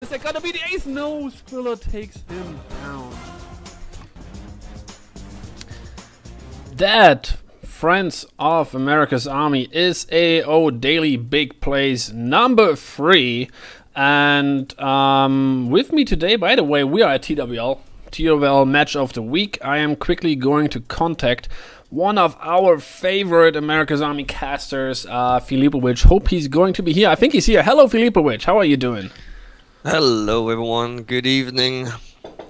Is that gonna be the ace? No, Skrilla takes him down. That, friends of America's Army, is AO Daily Big Plays number 3. And with me today, by the way, we are at TWL Match of the Week. I am quickly going to contact one of our favorite America's Army casters, Filipovic. Hope he's going to be here. I think he's here. Hello, Filipovic. How are you doing? Hello everyone, good evening.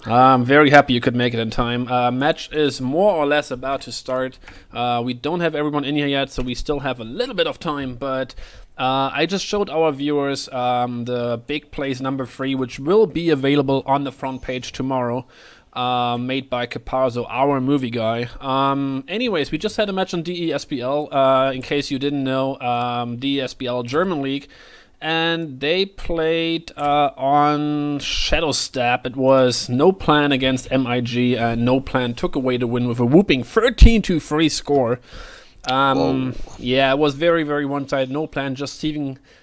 I'm very happy you could make it in time. Match is more or less about to start. We don't have everyone in here yet, so we still have a little bit of time, but I just showed our viewers the Big Plays number 3, which will be available on the front page tomorrow, made by Caparzo, our movie guy. Anyways, we just had a match on DESPL, in case you didn't know, DESPL German League. And they played on Shadow Stab. It was No Plan against MIG, and No Plan took away the win with a whooping 13-3 score. Yeah, it was very, very one-sided. No Plan just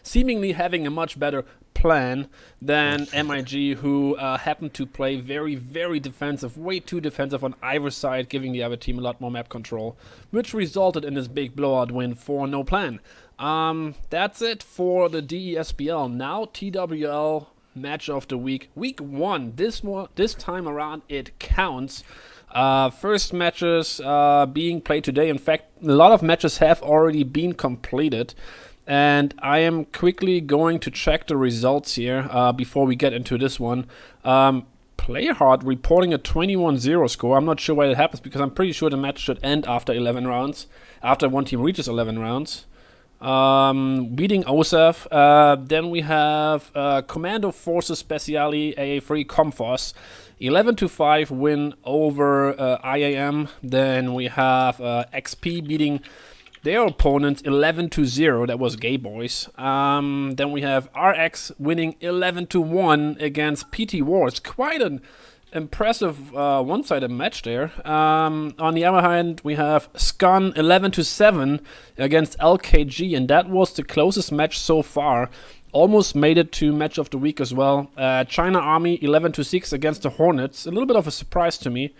seemingly having a much better plan than MIG, who happened to play very, very defensive, way too defensive on either side, giving the other team a lot more map control, which resulted in this big blowout win for No Plan. That's it for the DESPL. Now TWL Match of the Week. Week 1. This time around it counts. First matches being played today. In fact, a lot of matches have already been completed. And I am quickly going to check the results here before we get into this one. Playhard reporting a 21-0 score. I'm not sure why that happens, because I'm pretty sure the match should end after 11 rounds. After one team reaches 11 rounds. Beating OSEF. Then we have Commando Forces Speciali AA3 Comfos 11-5 win over IAM. Then we have XP beating their opponents 11-0. That was Gay Boys. Then we have RX winning 11-1 against PT Wars. Quite an impressive one-sided match there. On the other hand, we have Scun 11-7 against LKG, and that was the closest match so far. Almost made it to Match of the Week as well. China Army 11-6 against the Hornets. A little bit of a surprise to me.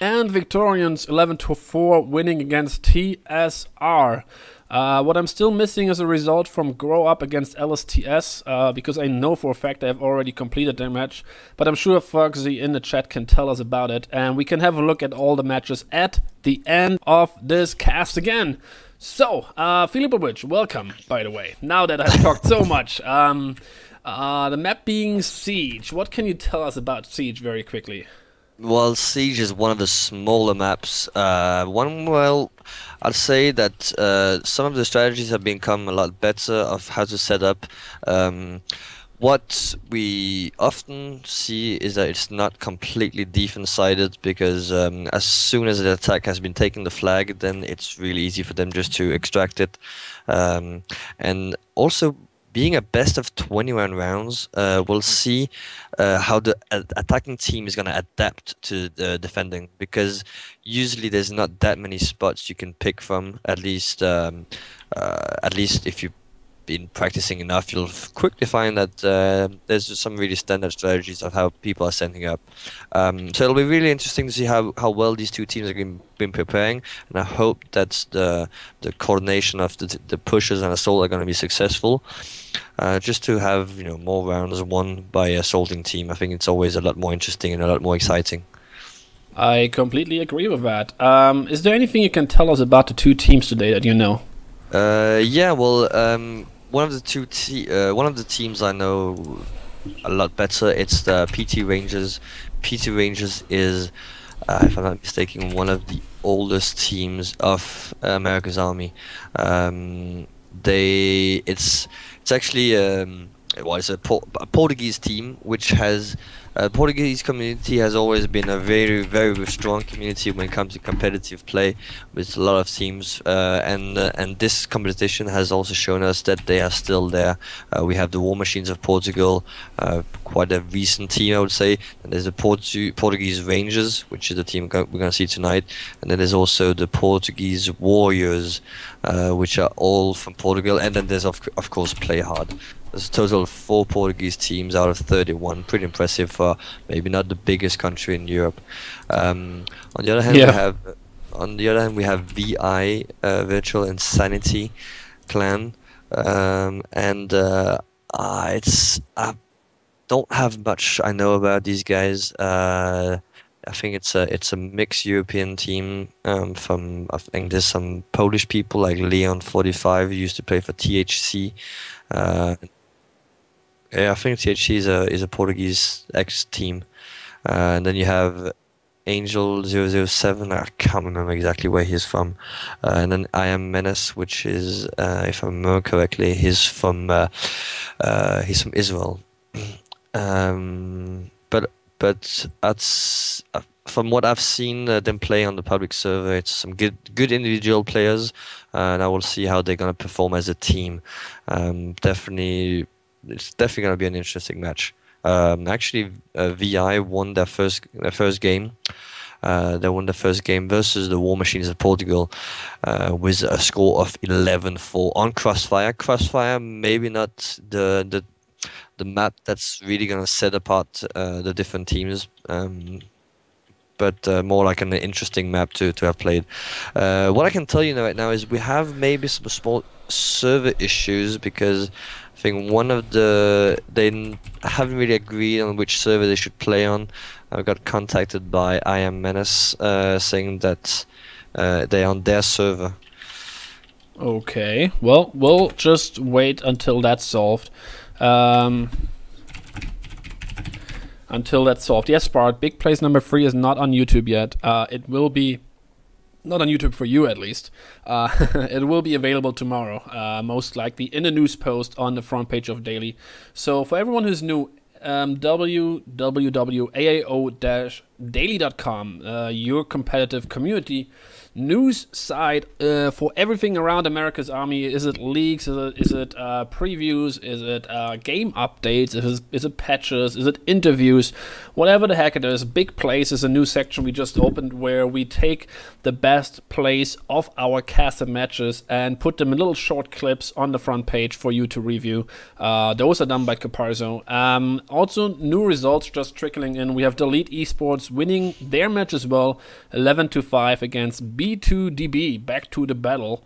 And Victorians 11-4 winning against TSR. What I'm still missing is a result from Grow Up against LSTS, because I know for a fact they have already completed their match, but I'm sure Foxy in the chat can tell us about it, and we can have a look at all the matches at the end of this cast again. So, Filipovic, welcome, by the way, now that I've talked so much. The map being Siege, what can you tell us about Siege very quickly? Well, Siege is one of the smaller maps. Well, I'd say that some of the strategies have become a lot better of how to set up. What we often see is that it's not completely defense-sided, because as soon as the attack has been taking the flag, then it's really easy for them just to extract it. And also, being a best of 21 rounds, we'll see how the attacking team is going to adapt to the defending, because usually there's not that many spots you can pick from. At least if you've been practicing enough, you'll quickly find that there's some really standard strategies of how people are setting up. So it'll be really interesting to see how well these two teams have been preparing, and I hope that the coordination of the pushers and assault are going to be successful. Just to have more rounds won by a assaulting team, I think it's always a lot more interesting and a lot more exciting. I completely agree with that. Is there anything you can tell us about the two teams today that you know? Yeah, well, one of the teams I know a lot better. It's the PT Rangers. PT Rangers is, if I'm not mistaken, one of the oldest teams of America's Army. It's actually it's a Portuguese team, which has Portuguese community has always been a very, very strong community when it comes to competitive play with a lot of teams, and this competition has also shown us that they are still there. We have the War Machines of Portugal, quite a recent team, I would say, and there's the Portuguese Rangers, which is the team we're going to see tonight, and then there's also the Portuguese Warriors, which are all from Portugal, and then there's of course Play Hard. There's a total of 4 Portuguese teams out of 31. Pretty impressive for maybe not the biggest country in Europe. On the other hand, we have VI, Virtual Insanity Clan, and I don't have much I know about these guys. I think it's a mixed European team. I think there's some Polish people like Leon 45 who used to play for THC. Yeah, I think THC is a Portuguese ex team. And then you have Angel 007. I can't remember exactly where he's from. And then I Am Menace, which is, if I remember correctly, he's from Israel. But that's from what I've seen them play on the public server, it's some good individual players, and I will see how they're gonna perform as a team. It's definitely gonna be an interesting match. Actually, VI won their first game. They won the first game versus the War Machines of Portugal with a score of 11-4 on Crossfire. Crossfire, maybe not the map that's really gonna set apart the different teams, but more like an interesting map to have played. What I can tell you right now is we have maybe some small server issues because I think they haven't really agreed on which server they should play on. I got contacted by I Am Menace saying that they're on their server. Okay, well, we'll just wait until that's solved. Yes, Bart, Big Place number 3 is not on YouTube yet. It will be, not on YouTube for you at least. It will be available tomorrow, most likely in a news post on the front page of Daily. So for everyone who's new, www.aao-daily.com, your competitive community news site for everything around America's Army. Is it leaks? Is it previews? Is it game updates? Is it patches? Is it interviews? Whatever the heck it is, Big Place is a new section we just opened where we take the best plays of our casted matches and put them in little short clips on the front page for you to review. Those are done by Caparzo. Also, new results just trickling in. We have Delete Esports winning their match as well, 11-5 against B2DB. Back to the battle.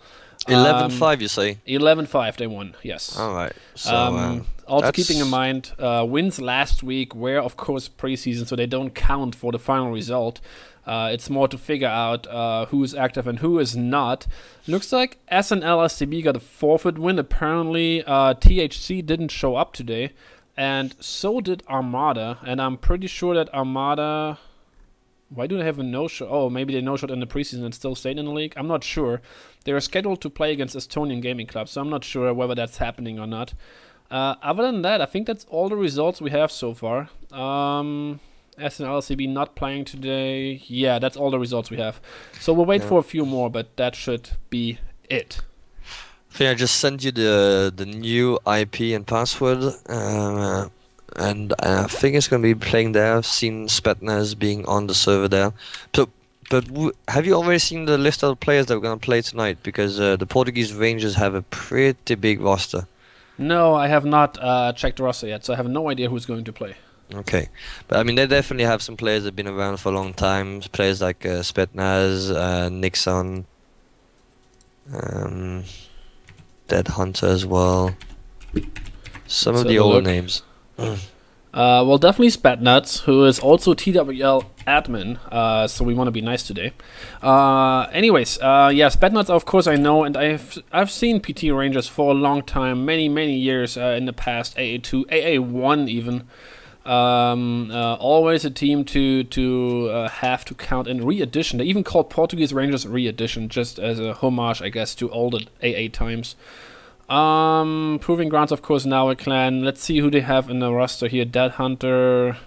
11-5, you say? 11-5 they won, yes. All right. So, also keeping in mind, wins last week were, of course, preseason, so they don't count for the final result. It's more to figure out who is active and who is not. Looks like SNL SCB got a forfeit win. Apparently, THC didn't show up today, and so did Armada. And I'm pretty sure that Armada... Why do they have a no-show? Oh, maybe they no-showed in the preseason and still stayed in the league? I'm not sure. They're scheduled to play against Estonian Gaming Club, so I'm not sure whether that's happening or not. Other than that, I think that's all the results we have so far. SNLCB not playing today. Yeah, that's all the results we have. So we'll wait for a few more, but that should be it. I think I just sent you the new IP and password. And I think it's going to be playing there. I've seen Spetnaz being on the server there. But have you already seen the list of the players that are going to play tonight? Because the Portuguese Rangers have a pretty big roster. No, I have not checked the roster yet, so I have no idea who's going to play. Okay. But I mean, they definitely have some players that have been around for a long time. Players like Spetnaz, Nixon, Dead Hunter as well. Some of the older names. Well, definitely Spatnuts, who is also TWL admin, so we want to be nice today. Anyways, yeah, Spatnuts, of course, I know, and I've seen PT Rangers for a long time, many years in the past, AA2, AA1 even. Always a team to have to count in re-edition. They even called Portuguese Rangers re-edition, just as a homage, I guess, to older AA times. Proving Grounds, of course, now a clan. Let's see who they have in the roster here. Dead Hunter,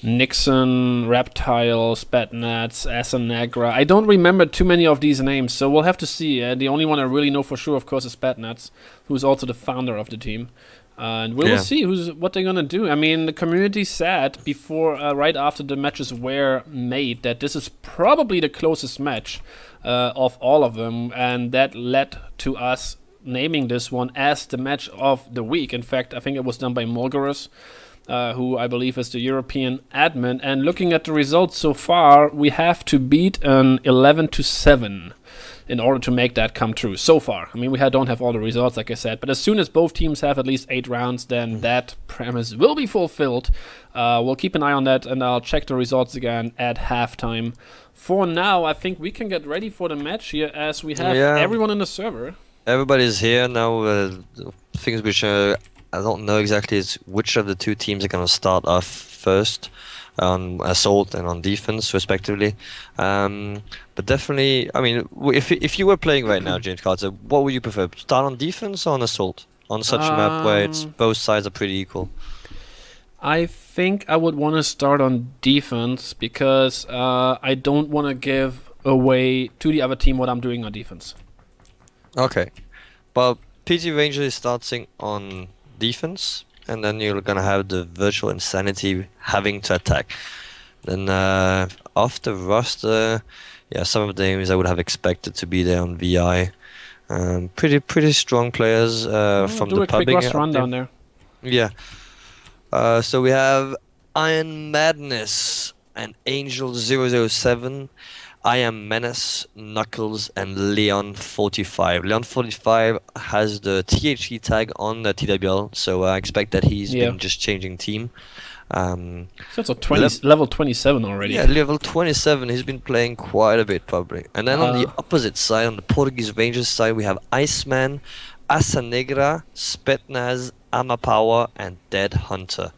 Nixon, Reptile, Spatnats, Asanegra. I don't remember too many of these names, so we'll have to see. The only one I really know for sure, of course, is Spatnats, who's also the founder of the team. And we'll see what they're gonna do. I mean, the community said before, right after the matches were made, that this is probably the closest match of all of them, and that led to us naming this one as the match of the week. In fact, I think it was done by Mulgarus, who I believe is the European admin. And looking at the results so far, we have to beat an 11-7 in order to make that come true so far. I mean, we don't have all the results, like I said, but as soon as both teams have at least 8 rounds, then that premise will be fulfilled. We'll keep an eye on that, and I'll check the results again at halftime. For now, I think we can get ready for the match here, as we have everyone in the server. Everybody's here now. Things which I don't know exactly is which of the two teams are going to start off first on assault and on defense, respectively. But definitely, I mean, if you were playing right now, James Carter, what would you prefer? Start on defense or on assault? On such a map where it's both sides are pretty equal. I think I would want to start on defense because I don't want to give away to the other team what I'm doing on defense. Okay. Well, PT Ranger is starting on defense, and then you're gonna have the virtual insanity having to attack. Then off the roster, some of the names I would have expected to be there on VI. Pretty strong players from the quick roster rundown there. Yeah. So we have Iron Madness and Angel 007. I Am Menace, Knuckles, and Leon 45. Leon 45 has the THE tag on the TWL, so I expect that he's been just changing team. So it's level 27 already. Yeah, level 27. He's been playing quite a bit, probably. And then on the opposite side, on the Portuguese Rangers side, we have Iceman, Asa Negra, Spetnaz, Ama Power, and Dead Hunter.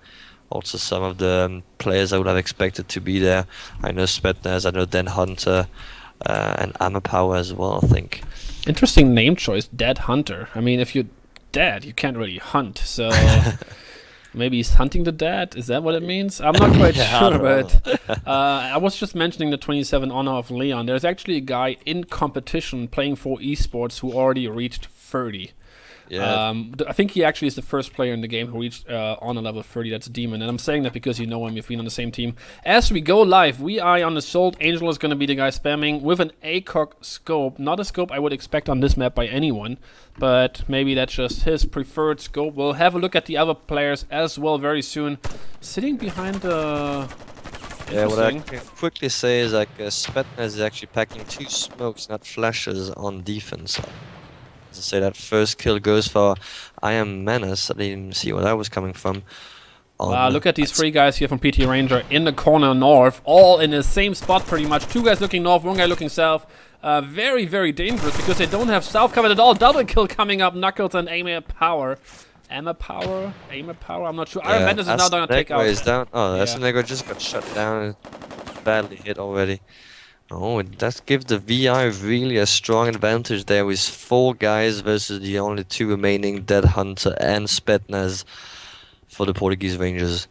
Also some of the players I would have expected to be there. I know Spetnaz, I know Dead Hunter, and Ama Power as well, I think. Interesting name choice, Dead Hunter. I mean, if you're dead, you can't really hunt, so maybe he's hunting the dead? Is that what it means? I'm not quite sure, but I was just mentioning the 27 honor of Leon. There's actually a guy in competition playing for esports who already reached 30. Yeah. I think he actually is the first player in the game who reached honor level 30. That's a demon, and I'm saying that because you know him. You've been on the same team. As we go live, we are on assault. Angel is going to be the guy spamming with an ACOG scope. Not a scope I would expect on this map by anyone, but maybe that's just his preferred scope. We'll have a look at the other players as well very soon. Sitting behind the... Yeah, what I can quickly say is like Spetnaz is actually packing 2 smokes, not flashes, on defense. To say that first kill goes for I Am Menace. I didn't even see where that was coming from. Wow, look at these 3 guys here from PT Ranger in the corner north, all in the same spot pretty much. 2 guys looking north, 1 guy looking south. Very, very dangerous because they don't have south covered at all. Double kill coming up, Knuckles and Ama Power. Ama Power? I'm not sure. Iron Menace is now going to take out. Is down. Oh, Asanegro just got shut down. Badly hit already. Oh, that gives the VI really a strong advantage there with 4 guys versus the only 2 remaining, Dead Hunter and Spetnaz for the Portuguese Rangers.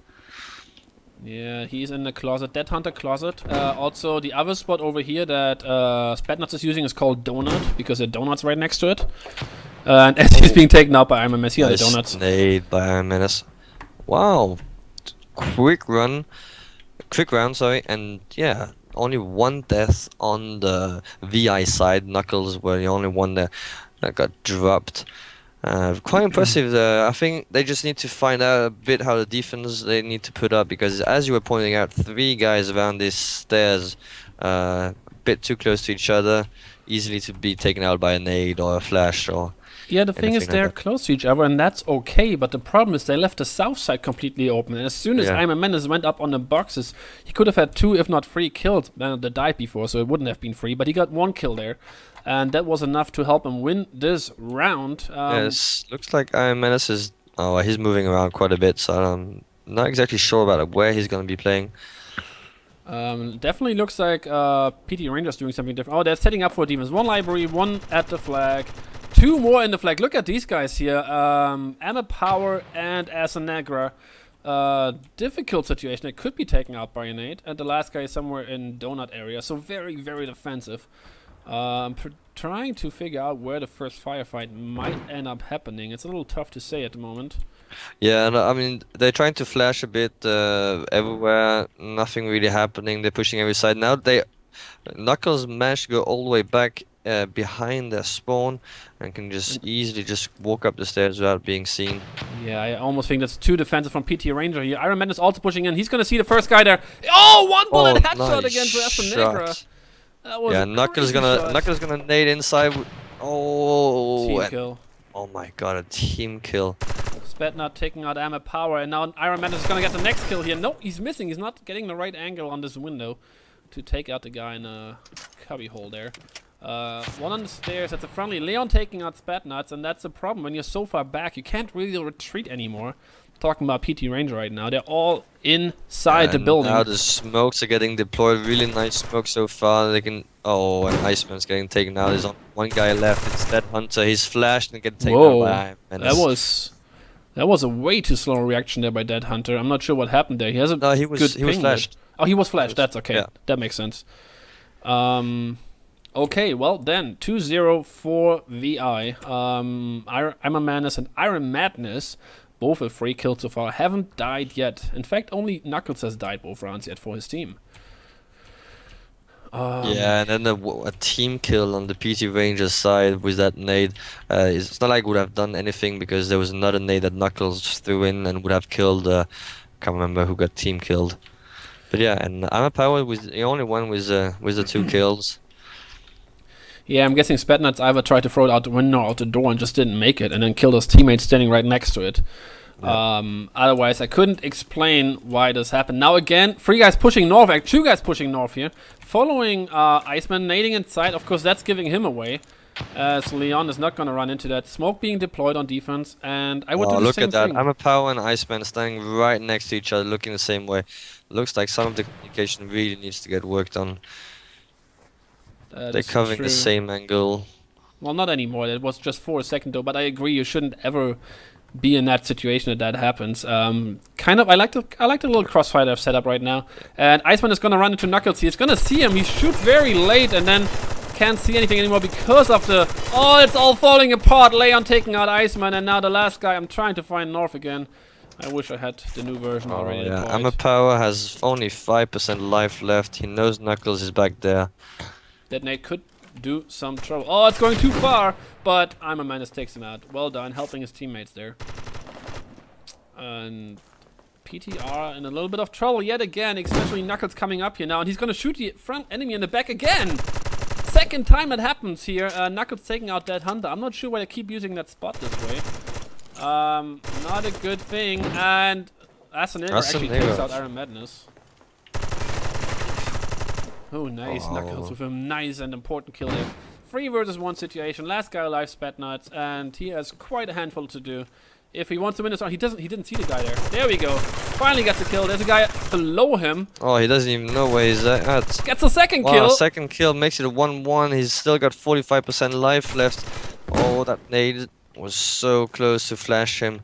Yeah, he's in the closet, Dead Hunter closet. Also, the other spot over here that Spetnaz is using is called Donut, because there are donuts right next to it. And as he's being taken out by Iron Menace, here are the donuts. Snade by Iron Menace. Wow. Quick round, sorry, and yeah. Only 1 death on the VI side. Knuckles were the only one that got dropped. Quite impressive. I think they just need to find out a bit how the defense they need to put up, because as you were pointing out, 3 guys around these stairs, a bit too close to each other, easily to be taken out by a nade or a flash or... Yeah, the thing is they're close to each other, and that's okay, but the problem is they left the south side completely open, and as soon as Iron Menace went up on the boxes, he could have had 2, if not 3 kills that died before, so it wouldn't have been 3, but he got 1 kill there, and that was enough to help him win this round. Yes, looks like Iron Menace is... Oh, he's moving around quite a bit, so I'm not exactly sure about where he's going to be playing. Definitely looks like PT Rangers doing something different. Oh, they're setting up for defense. 1 library, 1 at the flag. 2 more in the flag. Look at these guys here. Ama Power and Asa Negra. Difficult situation. It could be taken out by a nade. And the last guy is somewhere in donut area. So very, very defensive. Trying to figure out where the first firefight might end up happening. It's a little tough to say at the moment. Yeah, no, I mean, they're trying to flash a bit everywhere. Nothing really happening. They're pushing every side. Now Knuckles managed to go all the way back behind their spawn and can just easily just walk up the stairs without being seen. Yeah, I almost think that's too defensive from PT Ranger here. Iron Man is also pushing in. He's gonna see the first guy there. Oh, one bullet headshot nice against Aston Negra. That was Knuckles gonna nade inside. Team And, kill. oh my god, a team kill. Spetnut taking out Armor Power, and now Iron Man is gonna get the next kill here. No, he's missing. He's not getting the right angle on this window to take out the guy in a cubby hole there. One on the stairs. That's a friendly. Leon taking out Spatnuts, and that's the problem. When you're so far back, you can't really retreat anymore. Talking about PT Ranger right now. They're all inside the building. Now the smokes are getting deployed. Really nice smoke so far. They can. Oh, and Iceman's getting taken out. There's only one guy left. It's that Hunter. He's flashed and get taken out by Iron. That was a way too slow reaction there by Dead Hunter. I'm not sure what happened there. He has a he was flashed. Oh, he was flashed. That's okay. Yeah. That makes sense. Okay, well then 2-0 for VI. Iron Madness and Iron Madness, both with 3 kills so far, haven't died yet. In fact, only Knuckles has died both rounds yet for his team. Yeah, and then a team kill on the PT Rangers side with that nade. It's not like would have done anything because there was another nade that Knuckles threw in and would have killed. Can't remember who got team killed. But yeah, and Armor Power was the only one with the 2 kills. Yeah, I'm guessing Spatnuts either tried to throw it out the window or out the door and just didn't make it, and then killed his teammate standing right next to it. Yeah. Otherwise, I couldn't explain why this happened. Now again, 3 guys pushing north, 2 guys pushing north here. Following Iceman, nading inside, of course that's giving him away. As Leon is not going to run into that. Smoke being deployed on defense, and I would do the same thing. Look at that, Armor Power and Iceman standing right next to each other, looking the same way. Looks like some of the communication really needs to get worked on. They're covering the same angle. Well, not anymore. It was just for a second though, but I agree. You shouldn't ever be in that situation that happens. Kind of. I like the little crossfire I've set up right now. And Iceman is gonna run into Knuckles. He's gonna see him. He shoots very late and then can't see anything anymore because of the. Oh, it's all falling apart. Leon taking out Iceman, and now the last guy. I'm trying to find North again. I wish I had the new version already. Yeah, Armor Power has only 5% life left. He knows Knuckles is back there. That nade could do some trouble. Oh, it's going too far, but Iron Madness takes him out. Well done, helping his teammates there. And PTR in a little bit of trouble yet again, especially Knuckles coming up here now, and he's going to shoot the front enemy in the back again. Second time that happens here. Knuckles taking out that Hunter. I'm not sure why they keep using that spot this way. Not a good thing. And Aston actually takes out Iron Madness. Oh, nice. Knuckles with a nice and important kill there. 3 versus 1 situation. Last guy alive, Spatnuts, and he has quite a handful to do. If he wants to win this round, he didn't see the guy there. There we go. Finally gets a kill. There's a guy below him. Oh, he doesn't even know where he's at. Gets a second kill. Second kill makes it a 1-1. He's still got 45% life left. Oh, that nade was so close to flash him.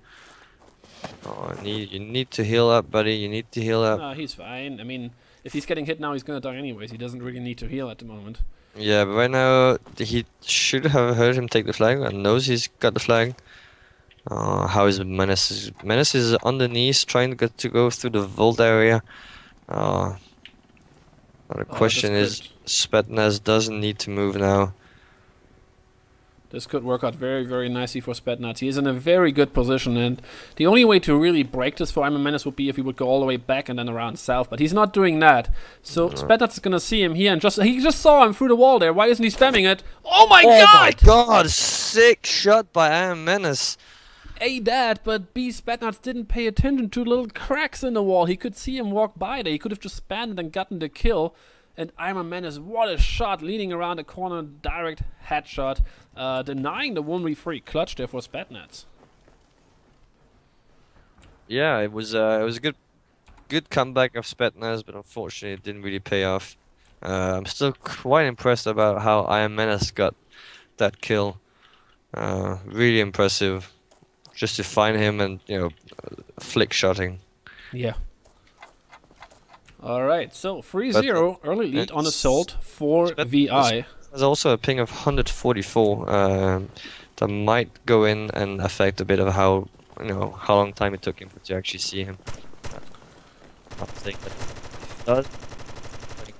Oh, you need to heal up, buddy. You need to heal up. No, he's fine. I mean, if he's getting hit now, he's gonna die anyways. He doesn't really need to heal at the moment. Yeah, but right now, he should have heard him take the flag and knows he's got the flag. How is Menace? Menace is on the knees trying to go through the vault area. The question is, Spetnaz doesn't need to move now. This could work out very, very nicely for Spetnaz. He is in a very good position, and the only way to really break this for Iron Menace would be if he would go all the way back and then around south, but he's not doing that. So Spetnaz is going to see him here, and he just saw him through the wall there. Why isn't he spamming it? Oh my god! Oh my god! Sick shot by Iron Menace. A, that, but B, Spatnuts didn't pay attention to little cracks in the wall. He could see him walk by there. He could have just spammed it and gotten the kill. And Iron Menace, what a shot, leaning around the corner, direct headshot, denying the 1v3 clutch there for Spatnuts. Yeah, it was a good comeback of Spetnaz, but unfortunately it didn't really pay off. I'm still quite impressed about how Iron Menace got that kill. Really impressive. Just to find him and, flick shotting. Yeah. Alright, so 3-0, early lead on Assault for VI. There's also a ping of 144 that might go in and affect a bit of how long time it took him to actually see him. I think that does.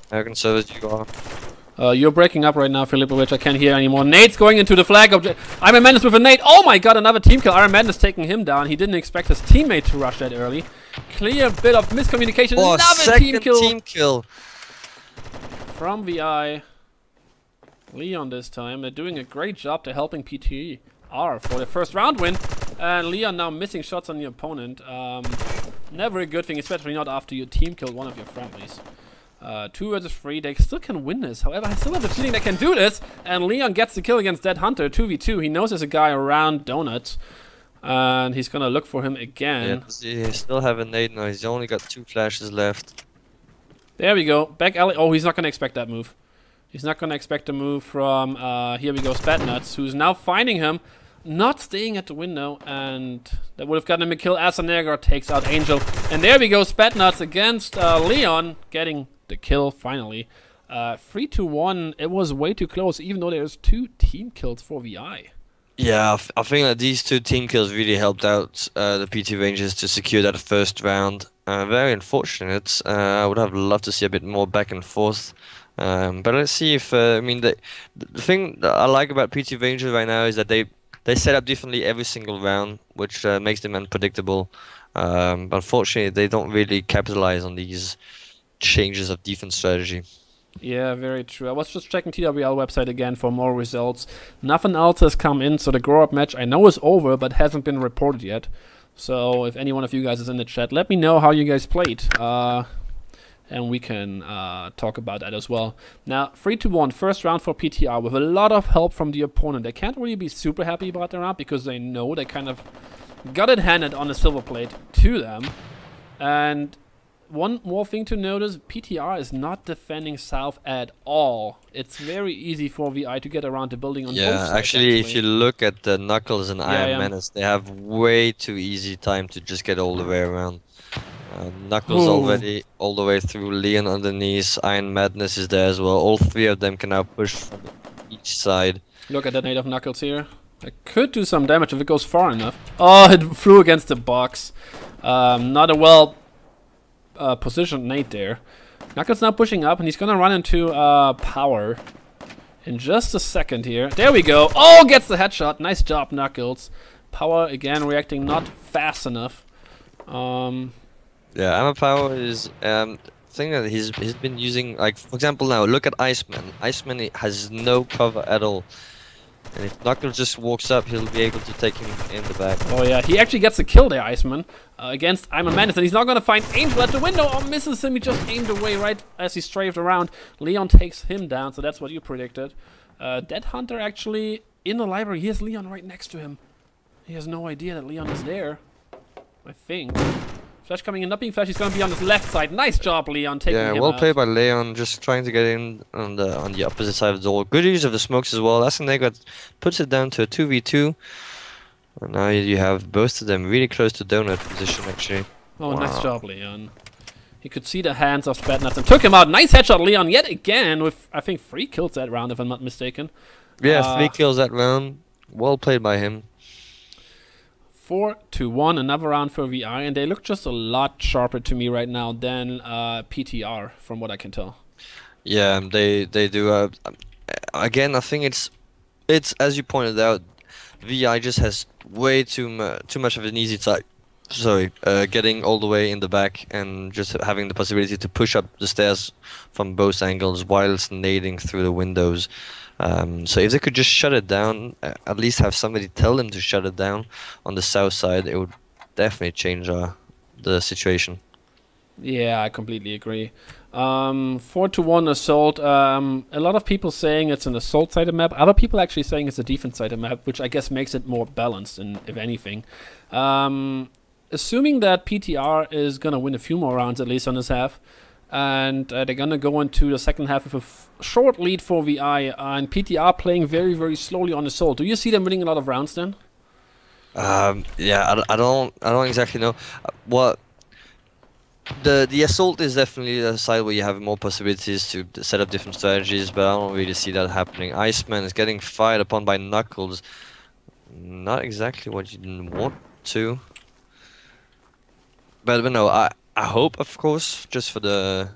American servers you are. You're breaking up right now, Filipovic. I can't hear anymore. Nate's going into the flag object. Iron Madness with a nade. Oh my god, another team kill. Iron Madness taking him down. He didn't expect his teammate to rush that early. Clear bit of miscommunication. Oh, Another team kill from VI. Leon this time. They're doing a great job. They're helping PTR for the first round win. And Leon now missing shots on the opponent. Never a good thing, especially not after you team killed one of your friendlies. 2 versus 3, they still can win this. However, I still have the feeling they can do this. And Leon gets the kill against Dead Hunter, 2v2. He knows there's a guy around Donuts. And he's gonna look for him again. Yeah, he still have a nade now. He's only got 2 flashes left. There we go. Back alley. Oh, he's not gonna expect that move. He's not gonna expect a move from, here we go, Spatnuts, who's now finding him. Not staying at the window, and that would have gotten him a kill. Asanegar takes out Angel. And there we go, Spatnuts against Leon, getting the kill finally. 3-1, it was way too close, even though there's 2 team kills for VI. Yeah, I think that these 2 team kills really helped out the PT Rangers to secure that first round. Very unfortunate. I would have loved to see a bit more back and forth. But let's see if, I mean, the thing that I like about PT Rangers right now is that they set up differently every single round, which makes them unpredictable. But unfortunately, they don't really capitalize on these changes of defense strategy. Yeah, very true. I was just checking TWL website again for more results. Nothing else has come in, so the grow-up match I know is over, but hasn't been reported yet. So if any one of you guys is in the chat, let me know how you guys played. And we can talk about that as well. Now, 3-1, first round for PTR with a lot of help from the opponent. They can't really be super happy about the round because they know they kind of got it handed on a silver plate to them. And one more thing to notice, PTR is not defending south at all. It's very easy for VI to get around the building on both sides. Yeah, actually, if you look at the Knuckles and Iron Menace, they have way too easy time to just get all the way around. Knuckles already all the way through, Leon underneath, Iron Madness is there as well. All 3 of them can now push from each side. Look at that nade of Knuckles here. It could do some damage if it goes far enough. Oh, it flew against the box. Not a well positioned nade there. Knuckles now pushing up, and he's gonna run into Power in just a second here. There we go. Oh, gets the headshot. Nice job, Knuckles. Power again reacting not fast enough. Yeah, Ammo Power is thing that he's been using, like, for example, now look at Iceman. Iceman has no cover at all. And if Knuckles just walks up, he'll be able to take him in the back. Oh yeah, he actually gets a kill there, Iceman, against Iron Madness, and he's not gonna find Angel at the window. Oh, misses him. He just aimed away right as he strafed around. Leon takes him down, so that's what you predicted. Dead Hunter actually in the library. Here's Leon right next to him. He has no idea that Leon is there, I think. Flash coming in, not being Flash, he's going to be on his left side. Nice job, Leon, taking him well out. played by Leon, just trying to get in on the opposite side of the door. Good use of the smokes as well. Asanegar puts it down to a 2v2. And now you have both of them really close to donut position, actually. Oh, wow. Nice job, Leon. He could see the hands of Spatnuts and took him out. Nice headshot, Leon, yet again, with, I think, 3 kills that round, if I'm not mistaken. Yeah, 3 kills that round. Well played by him. 4-1, another round for VI, and they look just a lot sharper to me right now than PTR, from what I can tell. Yeah, they do. Again, I think it's as you pointed out, VI just has way too much of an easy time. Sorry, getting all the way in the back and just having the possibility to push up the stairs from both angles whilst nading through the windows. So if they could just shut it down, at least have somebody tell them to shut it down on the south side, it would definitely change the situation. Yeah, I completely agree. 4-1 assault. A lot of people saying it's an assault side of map. Other people actually saying it's a defense side of map, which I guess makes it more balanced, if anything. Assuming that PTR is gonna win a few more rounds at least on this half, and they're gonna go into the second half with a short lead for VI, and PTR playing very, very slowly on assault. Do you see them winning a lot of rounds then? Yeah, I don't exactly know. What the assault is definitely a side where you have more possibilities to set up different strategies, but I don't really see that happening. Iceman is getting fired upon by Knuckles. Not exactly what you didn't want to. But no, I hope, of course, just for the...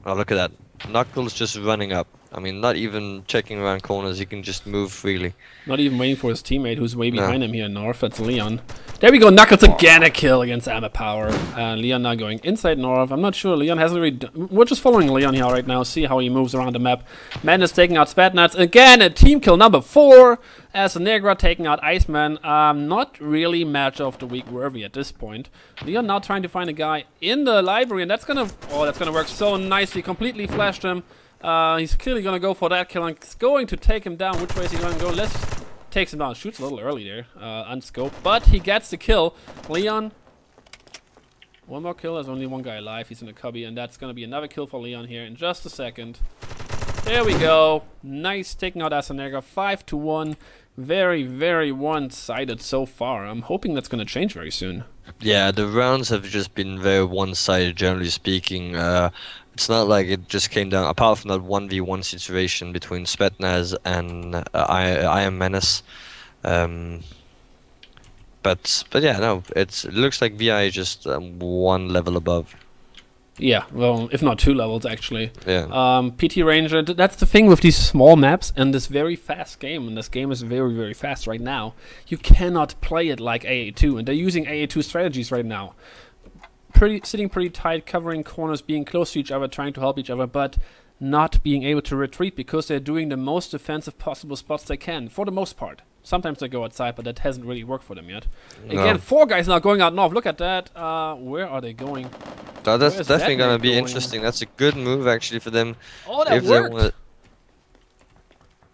Oh, look at that. Knuckles just running up. I mean, not even checking around corners. He can just move freely. Not even waiting for his teammate who's way behind him here in North. That's Leon. There we go. Knuckles again, a kill against Armor Power. Leon now going inside North. I'm not sure. Leon hasn't really... We're just following Leon here right now. See how he moves around the map. Madness taking out Spatnuts. Again, a team kill number 4. As Negra taking out Iceman. Not really match of the week worthy at this point. Leon now trying to find a guy in the library. And that's gonna... Oh, that's gonna work so nicely. Completely flashed him. He's clearly gonna go for that kill and it's going to take him down. Which way is he gonna go? Takes him down. Shoots a little early there, unscoped, but he gets the kill. Leon, one more kill. There's only one guy alive. He's in the cubby, and that's gonna be another kill for Leon here in just a second. There we go. Nice, taking out Asanega. 5-1. Very, very one-sided so far. I'm hoping that's gonna change very soon. Yeah, the rounds have just been very one-sided, generally speaking. It's not like it just came down, apart from that 1v1 situation between Spetnaz and Iron Menace. But yeah, no, it looks like VI is just one level above. Yeah, well, if not 2 levels actually. Yeah. PT Ranger, that's the thing with these small maps and this very fast game, and this game is very, very fast right now. You cannot play it like AA2, and they're using AA2 strategies right now. Sitting pretty tight, covering corners, being close to each other, trying to help each other, but not being able to retreat because they're doing the most defensive possible spots they can, for the most part. Sometimes they go outside, but that hasn't really worked for them yet. No. Again, 4 guys now going out north. Look at that. Where are they going? That's definitely going to be interesting. That's a good move, actually, for them. Oh, that worked!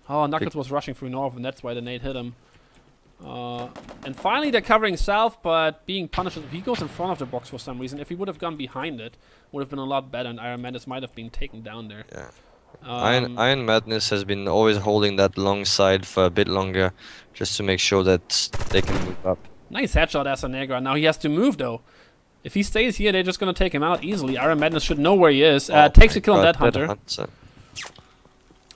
Oh, Knuckles was rushing through north, and that's why the nade hit him. And finally they're covering south, but being punished. He goes in front of the box for some reason. If he would have gone behind it, would have been a lot better, and Iron Madness might have been taken down there. Yeah. Iron Madness has been always holding that long side for a bit longer, just to make sure that they can move up. Nice headshot, Asanegra. Now he has to move, though. If he stays here, they're just going to take him out easily. Iron Madness should know where he is. Takes a kill on that hunter.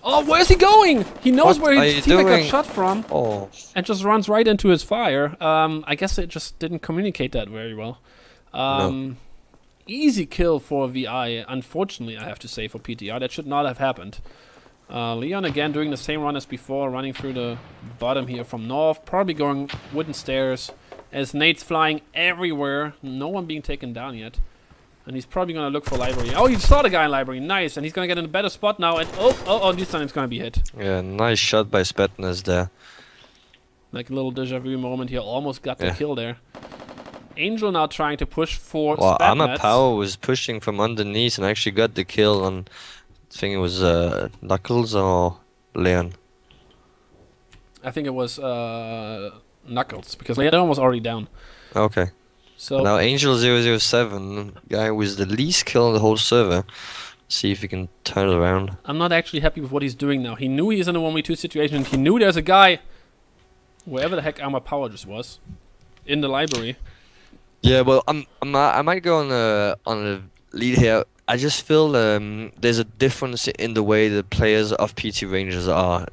Oh, where's he going? He knows where his teammate got shot from. Oh. And just runs right into his fire. I guess they just didn't communicate that very well. No. Easy kill for VI, unfortunately, I have to say, for PTR. That should not have happened. Leon again doing the same run as before, running through the bottom here from north. Probably going wooden stairs. As nades flying everywhere. No one being taken down yet. And he's probably going to look for library. Oh, he saw the guy in library. Nice. And he's going to get in a better spot now. And oh, this time it's going to be hit. Yeah, nice shot by Spetnaz there. Like a little deja vu moment here. Almost got the kill there. Angel now trying to push for Spatnaz. Armor Power was pushing from underneath and actually got the kill on, I think it was Knuckles or Leon. I think it was Knuckles, because Leon was already down. Okay. So now Angel 007, guy with the least kill on the whole server. See if he can turn it around. I'm not actually happy with what he's doing now. He knew he's in a 1v2 situation. He knew there's a guy, wherever the heck Armor Power just was, in the library. Yeah, well, I might go on a lead here. I just feel there's a difference in the way the players of PT Rangers are,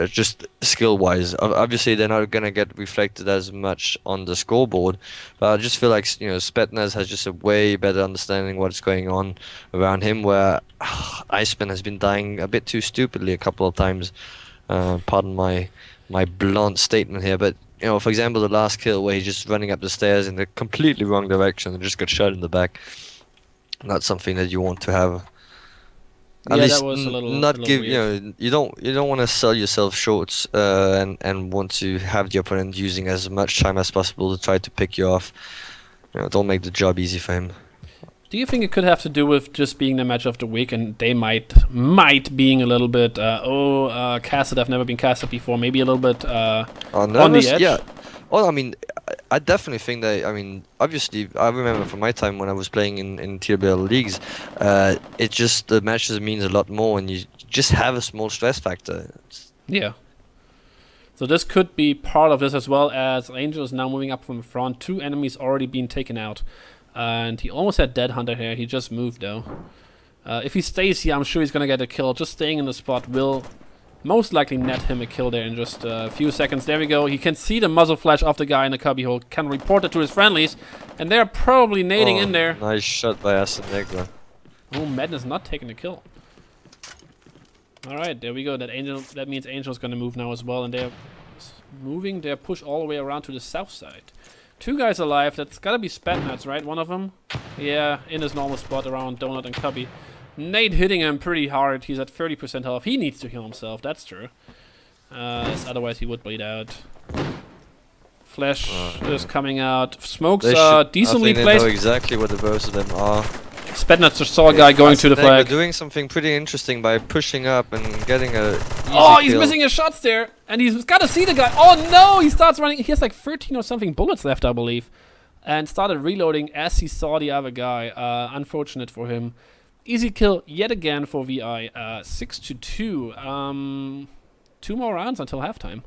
just skill-wise. Obviously, they're not gonna get reflected as much on the scoreboard, but I just feel like Spetnaz has just a way better understanding what's going on around him. Where Iceman has been dying a bit too stupidly a couple of times. Pardon my blunt statement here, but for example, the last kill where he's just running up the stairs in the completely wrong direction and just got shot in the back. Not something that you want to have. At least that was a little, not give weird. You don't want to sell yourself short and want to have the opponent using as much time as possible to try to pick you off. Don't make the job easy for him. Do you think it could have to do with just being the match of the week, and they might being a little bit casted? I've never been casted before. Maybe a little bit on the edge. Yeah. Well, I mean, I definitely think that. I mean, obviously, I remember from my time when I was playing in TWL leagues, it just the matches means a lot more, and you just have a small stress factor. Yeah. So this could be part of this, as well as Angel is now moving up from the front. 2 enemies already been taken out. And he almost had Dead Hunter here. He just moved, though. If he stays here, I'm sure he's going to get a kill. Just staying in the spot will most likely net him a kill there in just a few seconds. There we go. He can see the muzzle flash of the guy in the cubbyhole. Can report it to his friendlies. And they're probably nading in there. Nice shot by Asanegra. Oh, Madness not taking the kill. All right, there we go. That means Angel's gonna move now as well, and they're moving their push all the way around to the south side. 2 guys alive. That's gotta be Spatnuts, right? One of them. Yeah, in his normal spot around Donut and Cubby. Nate hitting him pretty hard. He's at 30% health. He needs to heal himself. That's true. Otherwise he would bleed out. Flash is coming out. Smokes are decently placed. They know exactly what the both of them are. Spatnuts just saw a guy going to the flag. They're doing something pretty interesting by pushing up and getting a he's missing his shots there. And he's got to see the guy. Oh no, he starts running. He has like 13 or something bullets left, I believe. And started reloading as he saw the other guy. Unfortunate for him. Easy kill yet again for VI. 6-2. 2 more rounds until halftime.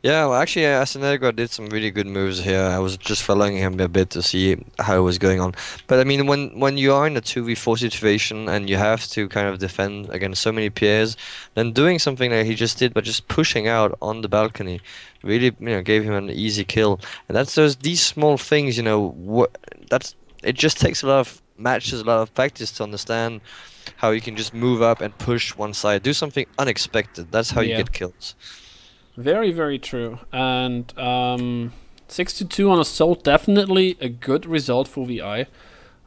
Yeah, well, actually, Asenegro did some really good moves here. I was just following him a bit to see how it was going on. But I mean, when you are in a 2v4 situation and you have to kind of defend against so many peers, then doing something that he just did by just pushing out on the balcony really, gave him an easy kill. And that's these small things, it just takes a lot of matches, a lot of practice to understand how you can just move up and push one side, do something unexpected. That's how you get kills. Very, very true. And 6-2 on Assault, definitely a good result for VI.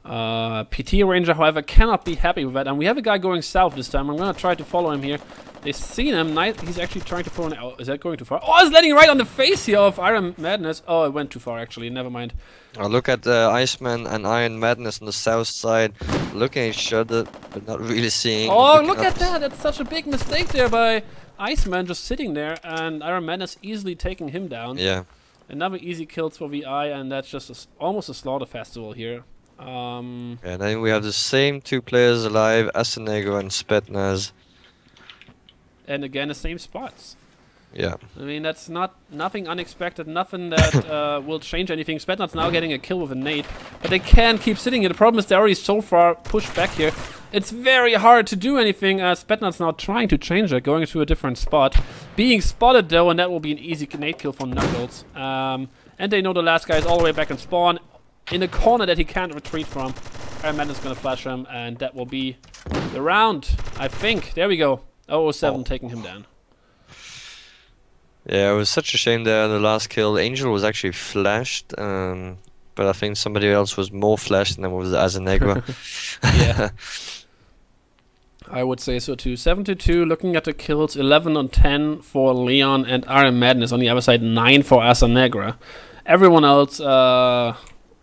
PT Ranger, however, cannot be happy with that. And we have a guy going south this time. I'm going to try to follow him here. They've seen him. He's actually trying to follow him. Oh, is that going too far? Oh, it's landing right on the face here of Iron Madness. Oh, it went too far, actually. Never mind. Look at Iceman and Iron Madness on the south side, looking at each other, but not really seeing. Oh, look at that. That's such a big mistake there by Iceman, just sitting there, and Iron Madness easily taking him down. Yeah. Another easy kills for VI, and that's just almost a slaughter festival here. And then we have the same 2 players alive, Asenegro and Spetnaz. And again, the same spots. Yeah. I mean, that's nothing unexpected, nothing that will change anything. Spetnaz's now getting a kill with a nade, but they can't keep sitting here. The problem is they're already so far pushed back here. It's very hard to do anything. Spetnaz's now trying to change it, going to a different spot. Being spotted though, and that will be an easy nade kill for Knuckles. And they know the last guy is all the way back in spawn, in a corner that he can't retreat from. Iron Madness is going to flash him, and that will be the round, I think. There we go. 007 taking him down. Yeah, it was such a shame there. The last kill, Angel was actually flashed, but I think somebody else was more flashed than was Asenegro. Yeah, I would say so too. 7-2. Looking at the kills, 11 on 10 for Leon and Iron Madness. On the other side, 9 for Asenegro. Everyone else,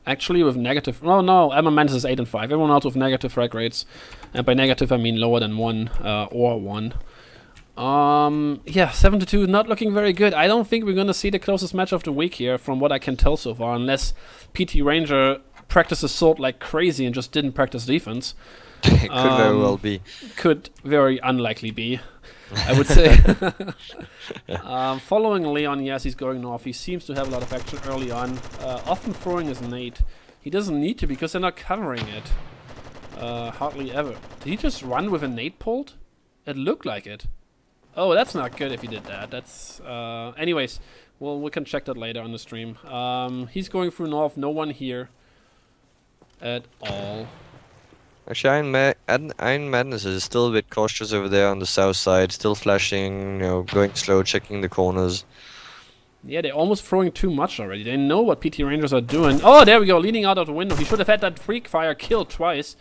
actually with negative. Oh no, Iron Madness is 8 and 5. Everyone else with negative frag rates, and by negative I mean lower than 1 or 1. Yeah, 7-2, not looking very good. I don't think we're gonna see the closest match of the week here, from what I can tell so far, unless PT Ranger practiced assault like crazy and just didn't practice defense. It could very well be. Could very unlikely be, I would say. Following Leon, yes, he's going north. He seems to have a lot of action early on, often throwing his nade. He doesn't need to because they're not covering it. Hardly ever. Did he just run with a nade pulled? It looked like it. Oh, that's not good if he did that. That's, anyways, well, we can check that later on the stream. He's going through north, no one here at all. Actually, Iron Madness is still a bit cautious over there on the south side, still flashing, going slow, checking the corners. Yeah, they're almost throwing too much already. They know what PT Rangers are doing. Oh, there we go, leaning out of the window. He should have had that freak fire kill twice.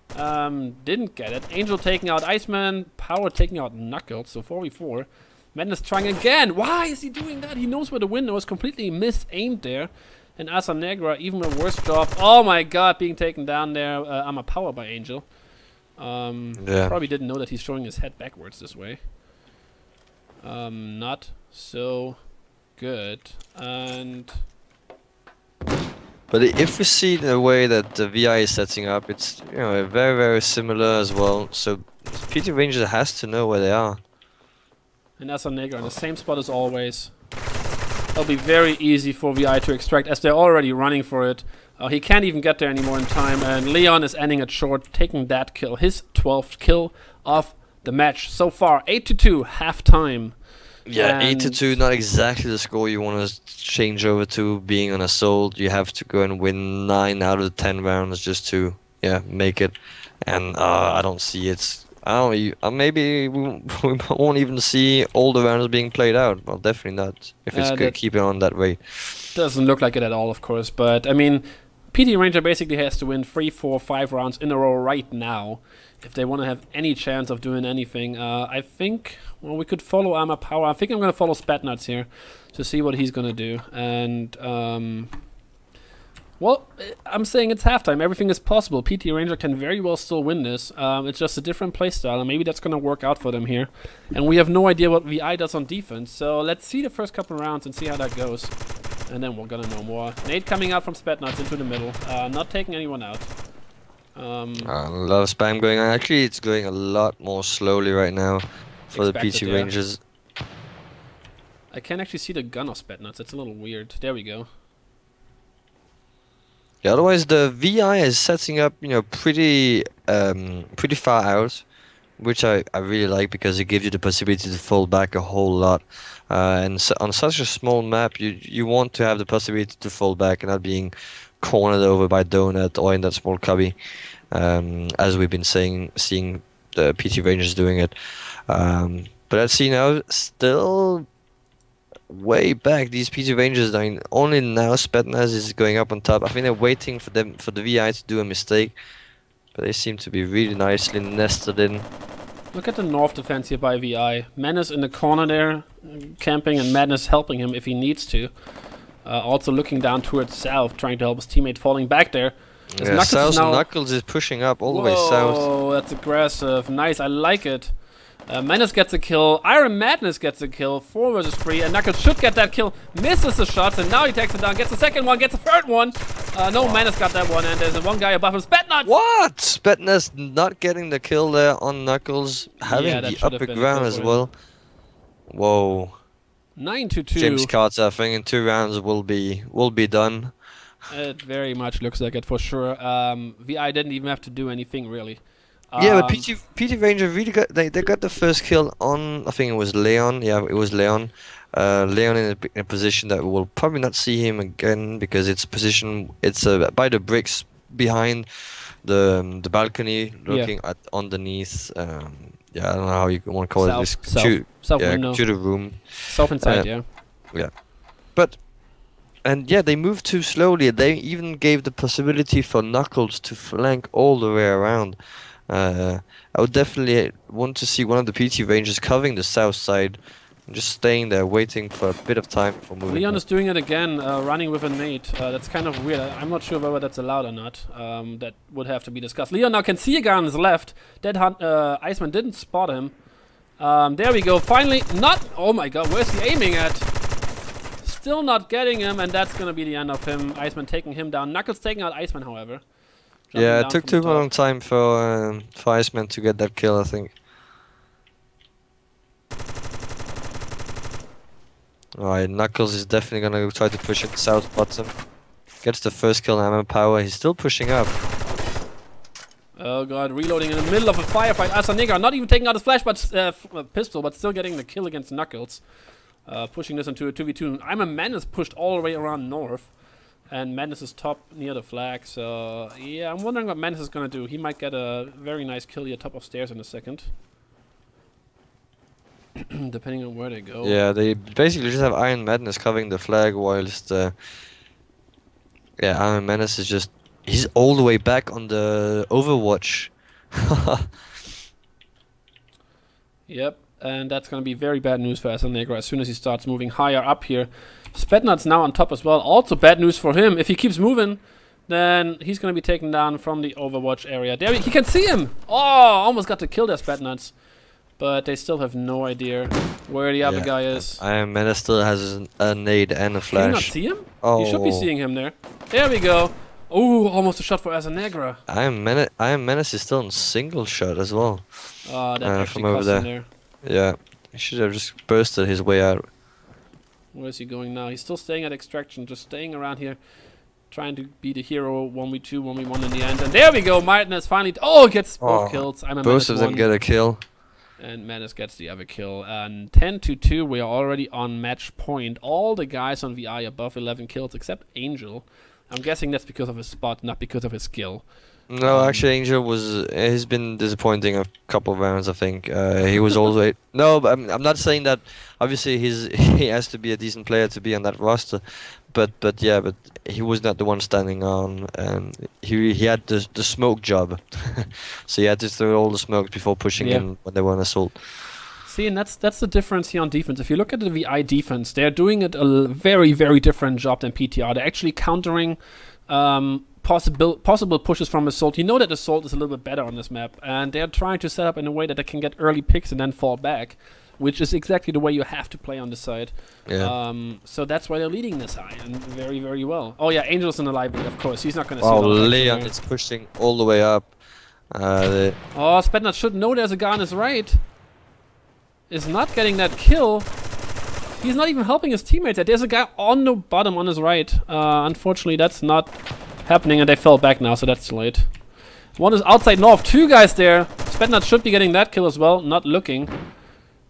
Didn't get it. Angel taking out Iceman, Power taking out Knuckles, so 4v4. Madness trying again. Why is he doing that? He knows where the window is, completely mis-aimed there. And Asenegro, even a worse job. Oh my god, being taken down there. I'm a power by Angel. Yeah. Probably didn't know that he's showing his head backwards this way. Not so good. And but if we see the way that the VI is setting up, it's very, very similar as well. So PT Ranger has to know where they are. And Asenegro in the same spot as always. It'll be very easy for VI to extract, as they're already running for it. He can't even get there anymore in time, and Leon is ending it short, taking that kill, his 12th kill of the match so far. 8-2, half-time. Yeah, 8-2, not exactly the score you want to change over to. Being on Assault, you have to go and win 9 out of the 10 rounds just to make it. And I don't see it. Maybe we won't even see all the rounds being played out. Well, definitely not if it's That keeping on that way. doesn't look like it at all, of course. But I mean, PT Ranger basically has to win 3, 4, 5 rounds in a row right now if they want to have any chance of doing anything. I think, well, we could follow Armor Power. I think I'm going to follow Spatnuts here to see what he's going to do. And, well, I'm saying it's halftime. Everything is possible. PT Ranger can very well still win this. It's just a different playstyle, and maybe that's going to work out for them here. And we have no idea what VI does on defense. So let's see the first couple rounds and see how that goes. And then we're going to know more. Nade coming out from Spatnuts into the middle. Not taking anyone out. A lot of spam going on. Actually, it's going a lot more slowly right now for the PT Rangers. I can't actually see the gun of Spatnuts. It's a little weird. There we go. Yeah, otherwise the VI is setting up, you know, pretty far out, which I really like because it gives you the possibility to fall back a whole lot. And so on such a small map, you want to have the possibility to fall back and not being cornered over by Donut or in that small cubby, as we've been seeing the PT Rangers doing it. But let's see now, still way back. These PT Rangers, I mean, only now Spetnaz is going up on top. I think they're waiting for the VI to do a mistake, but they seem to be really nicely nested in. Look at the north defense here by VI. Menace in the corner there, camping, and Madness helping him if he needs to. Also looking down towards south, trying to help his teammate falling back there. Yeah, Knuckles is pushing up all the way south. Oh, that's aggressive. Nice, I like it. Menace gets a kill. Iron Madness gets a kill. 4 versus 3. And Knuckles should get that kill. Misses the shots. And now he takes it down. Gets the second one. Gets the third one. No, Menace got that one. And there's one guy above him. Spetnuts! What? Spetnuts not getting the kill there on Knuckles. Having the upper ground as well. Whoa. 9-2. James Carter, I think in 2 rounds will be done. It very much looks like it for sure. VI didn't even have to do anything really. Yeah, but PT Ranger really got they got the first kill on, I think it was Leon. Yeah, it was Leon. Leon in a position that we'll probably not see him again because it's by the bricks behind the balcony, looking at underneath. Yeah, I don't know how you want to call it. South window. To the room. South inside, yeah. Yeah, but. And yeah, they moved too slowly. They even gave the possibility for Knuckles to flank all the way around. I would definitely want to see one of the PT Rangers covering the south side and just staying there waiting for a bit of time for moving. Leon is doing it again, running with a nade. That's kind of weird. I'm not sure whether that's allowed or not. That would have to be discussed. Leon now can see a guy on his left. That Iceman didn't spot him. There we go. Finally, not... Oh my god, where's he aiming at? Still not getting him, and that's gonna be the end of him. Iceman taking him down. Knuckles taking out Iceman, however. Yeah, it took too long time for Iceman to get that kill, I think. Alright, Knuckles is definitely gonna try to push it south bottom. Gets the first kill on Armor Power. He's still pushing up. Oh god, reloading in the middle of a firefight. Asanegra not even taking out his flash, but pistol, but still getting the kill against Knuckles. Pushing this into a 2v2. I'm a Menace pushed all the way around north. And Madness is top near the flag. So, yeah, I'm wondering what Madness is going to do. He might get a very nice kill here top of stairs in a second. Depending on where they go. Yeah, they basically just have Iron Madness covering the flag whilst... yeah, Iron Madness is just... He's all the way back on the Overwatch. Yep. And that's going to be very bad news for Asanegra as soon as he starts moving higher up here. Spetnut's now on top as well. Also bad news for him. If he keeps moving, then he's going to be taken down from the Overwatch area. There he can see him! Oh, almost got to kill their Spetnuts. But they still have no idea where the other guy is. Iron Menace still has a nade and a flash. Can you not see him? Oh. You should be seeing him there. There we go. Ooh, almost a shot for Asanegra. Iron Menace is still in single shot as well. Oh, that actually cost him there. Yeah, he should have just bursted his way out. Where is he going now? He's still staying at extraction, just staying around here, trying to be the hero. 1v2, 1v1 in the end. And there we go. Madness finally. Oh, gets both kills. Both of them get a kill. And Madness gets the other kill. And 10-2. We are already on match point. All the guys on VI above 11 kills except Angel. I'm guessing that's because of his spot, not because of his skill. No, actually, Angel was. He's been disappointing a couple of rounds. I think he was always. No, but I'm not saying that. Obviously, he has to be a decent player to be on that roster, but yeah, but he was not the one standing on. He had the smoke job, so he had to throw all the smokes before pushing Yeah. in when they were on assault. See, and that's the difference here on defense. If you look at the VI defense, they're doing it a very, very different job than PTR. They're actually countering possible pushes from assault. You know that assault is a little bit better on this map, and they're trying to set up in a way that they can get early picks and then fall back, which is exactly the way you have to play on this side. Yeah. So that's why they're leading this high and very, very well. Oh yeah, Angel's in the library, of course. He's not going to see. Oh, a lot of action Leon here. is pushing all the way up. Oh, Spednut should know there's a guy on his right. Is not getting that kill. He's not even helping his teammates. There's a guy on the bottom on his right. Unfortunately, that's not happening, and they fell back now, so that's late. One is outside north. Two guys there. Spednut should be getting that kill as well. Not looking.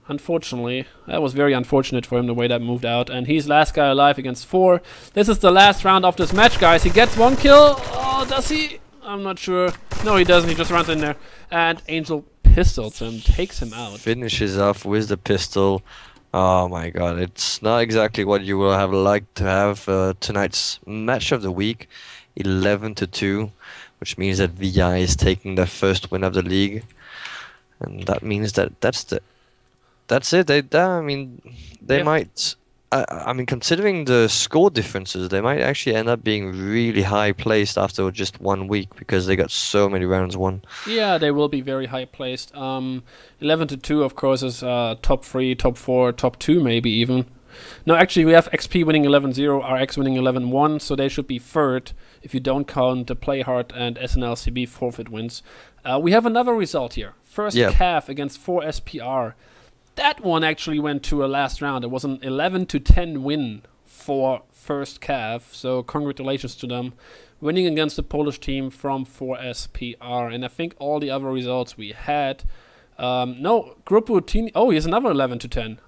Unfortunately. That was very unfortunate for him, the way that moved out. And he's last guy alive against 4. This is the last round of this match, guys. He gets 1 kill. Oh, does he? I'm not sure. No, he doesn't. He just runs in there. And Angel pistols him, takes him out. Finishes off with the pistol. Oh my god, it's not exactly what you will have liked to have tonight's match of the week. 11-2, which means that VI is taking their first win of the league, and that means that that's it. I mean, they might. I mean, considering the score differences, they might actually end up being really high placed after just 1 week because they got so many rounds won. Yeah, they will be very high placed. 11-2, of course, is top 3, top 4, top 2, maybe even. No, actually, we have XP winning 11-0, RX winning 11-1, so they should be third if you don't count the Playhard and SNLCB forfeit wins. We have another result here. First calf against 4SPR. That one actually went to a last round. It was an 11-10 win for first calf, so congratulations to them. Winning against the Polish team from 4SPR, and I think all the other results we had... no, Grupo Team... Oh, here's another 11-10.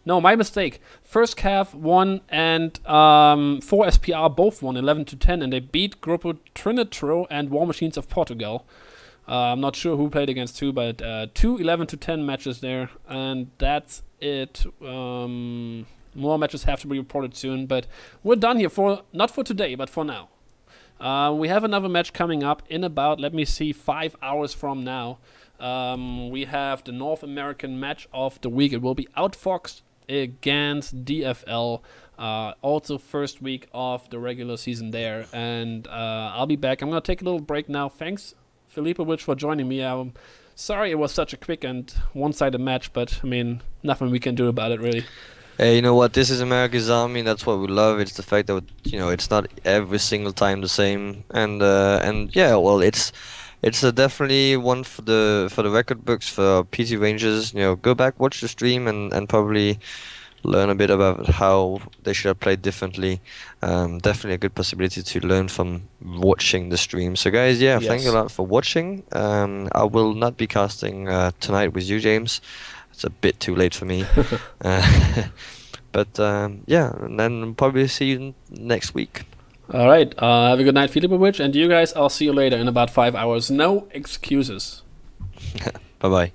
No, my mistake. First calf won and 4SPR both won 11-10, and they beat Grupo Trinitro and War Machines of Portugal. I'm not sure who played against who, but 2 11-10 matches there, and that's it. More matches have to be reported soon, but we're done here for not for today, but for now. We have another match coming up in about, let me see, 5 hours from now. We have the North American match of the week. It will be Outfoxed against DFL. Also first week of the regular season there, and I'll be back. I'm gonna take a little break now. Thanks, Filipovic, for joining me. I'm sorry it was such a quick and one-sided match, but I mean, nothing we can do about it really. Hey, you know what? This is America's Army. That's what we love. It's the fact that it's not every single time the same, and yeah, well, it's definitely one for the record books for PT Rangers. Go back, watch the stream, and probably learn a bit about how they should have played differently. Definitely a good possibility to learn from watching the stream. So guys, yeah, thank you a lot for watching. I will not be casting tonight with you, James. It's a bit too late for me. But yeah, and then probably see you next week. All right, have a good night, Filipovic, and you guys, I'll see you later in about 5 hours. No excuses. Bye-bye.